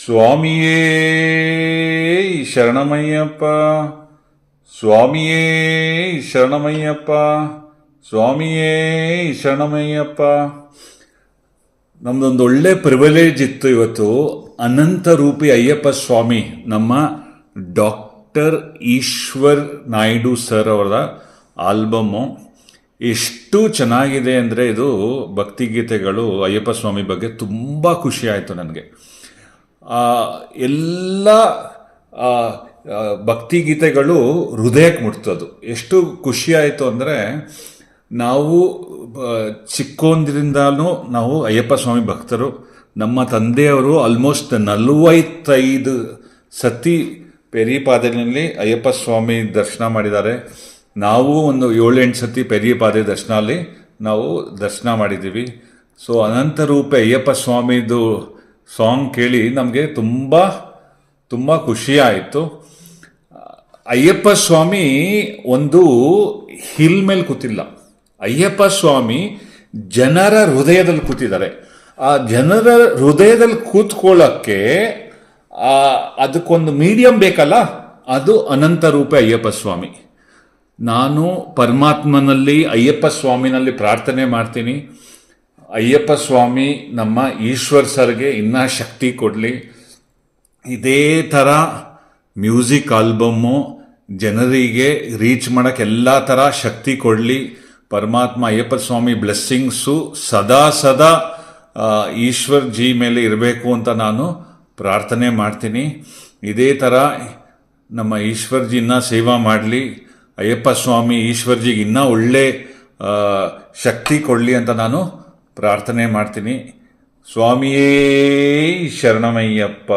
ಸ್ವಾಮಿಯೇ ಶರಣಮಯ್ಯಪ್ಪ, ಸ್ವಾಮಿಯೇ ಶರಣಮಯ್ಯಪ್ಪ, ಸ್ವಾಮಿಯೇ ಶರಣಮಯ್ಯಪ್ಪ. ನಮ್ದೊಂದು ಒಳ್ಳೆ ಪ್ರಿವಿಲೇಜ್ ಇತ್ತು ಇವತ್ತು. ಅನಂತ ರೂಪಿ ಅಯ್ಯಪ್ಪ ಸ್ವಾಮಿ, ನಮ್ಮ ಡಾಕ್ಟರ್ ಈಶ್ವರ್ ನಾಯ್ಡು ಸರ್ ಅವರ ಆಲ್ಬಮ್ಮು ಎಷ್ಟು ಚೆನ್ನಾಗಿದೆ ಅಂದರೆ, ಇದು ಭಕ್ತಿಗೀತೆಗಳು ಅಯ್ಯಪ್ಪ ಸ್ವಾಮಿ ಬಗ್ಗೆ ತುಂಬ ಖುಷಿ ಆಯಿತು ನನಗೆ. ಎಲ್ಲ ಭಕ್ತಿಗೀತೆಗಳು ಹೃದಯಕ್ಕೆ ಮುಟ್ತದು. ಎಷ್ಟು ಖುಷಿ ಆಯಿತು ಅಂದರೆ, ನಾವು ಚಿಕ್ಕೋಂದ್ರಿಂದಲೂ ನಾವು ಅಯ್ಯಪ್ಪ ಸ್ವಾಮಿ ಭಕ್ತರು. ನಮ್ಮ ತಂದೆಯವರು ಆಲ್ಮೋಸ್ಟ್ 45 ಸತಿ ಪೆರಿಯಪಾದೆಯಲ್ಲಿ ಅಯ್ಯಪ್ಪ ಸ್ವಾಮಿ ದರ್ಶನ ಮಾಡಿದ್ದಾರೆ. ನಾವು ಒಂದು 7-8 ಸತಿ ಪೆರಿಯಪಾದೆ ದರ್ಶನಲ್ಲಿ ನಾವು ದರ್ಶನ ಮಾಡಿದ್ದೀವಿ. ಸೊ ಅನಂತರೂಪಿ ಅಯ್ಯಪ್ಪ ಸ್ವಾಮಿದು ಸಾಂಗ್ ಕೇಳಿ ನಮಗೆ ತುಂಬ ತುಂಬ ಖುಷಿ ಆಯಿತು. ಅಯ್ಯಪ್ಪ ಸ್ವಾಮಿ ಒಂದು ಹಿಲ್ ಮೇಲೆ ಕೂತಿಲ್ಲ. ಅಯ್ಯಪ್ಪ ಸ್ವಾಮಿ ಜನರ ಹೃದಯದಲ್ಲಿ ಕೂತಿದ್ದಾರೆ. ಆ ಜನರ ಹೃದಯದಲ್ಲಿ ಕೂತ್ಕೊಳ್ಳೋಕ್ಕೆ ಅದಕ್ಕೊಂದು ಮೀಡಿಯಂ ಬೇಕಲ್ಲ, ಅದು ಅನಂತ ರೂಪಿ ಅಯ್ಯಪ್ಪ ಸ್ವಾಮಿ. ನಾನು ಪರಮಾತ್ಮನಲ್ಲಿ ಅಯ್ಯಪ್ಪ ಸ್ವಾಮಿನಲ್ಲಿ ಪ್ರಾರ್ಥನೆ ಮಾಡ್ತೀನಿ, ಅಯ್ಯಪ್ಪ ಸ್ವಾಮಿ ನಮ್ಮ ಈಶ್ವರ್ ಸರ್ಗೆ ಇನ್ನೂ ಶಕ್ತಿ ಕೊಡಲಿ. ಇದೇ ಥರ ಮ್ಯೂಸಿಕ್ ಆಲ್ಬಮ್ಮು ಜನರಿಗೆ ರೀಚ್ ಮಾಡೋಕ್ಕೆ ಎಲ್ಲ ಥರ ಶಕ್ತಿ ಕೊಡಲಿ. ಪರಮಾತ್ಮ ಅಯ್ಯಪ್ಪ ಸ್ವಾಮಿ ಬ್ಲೆಸ್ಸಿಂಗ್ಸು ಸದಾ ಈಶ್ವರ್ ಜಿ ಮೇಲೆ ಇರಬೇಕು ಅಂತ ನಾನು ಪ್ರಾರ್ಥನೆ ಮಾಡ್ತೀನಿ. ಇದೇ ಥರ ನಮ್ಮ ಈಶ್ವರ್ ಜಿ ಇನ್ನೂ ಸೇವಾ ಮಾಡಲಿ. ಅಯ್ಯಪ್ಪ ಸ್ವಾಮಿ ಈಶ್ವರ್ ಜಿಗೆ ಇನ್ನೂ ಒಳ್ಳೆ ಶಕ್ತಿ ಕೊಡಲಿ ಅಂತ ನಾನು ಪ್ರಾರ್ಥನೆ ಮಾಡ್ತೀನಿ. ಸ್ವಾಮಿಯೇ ಶರಣಮಯ್ಯಪ್ಪ.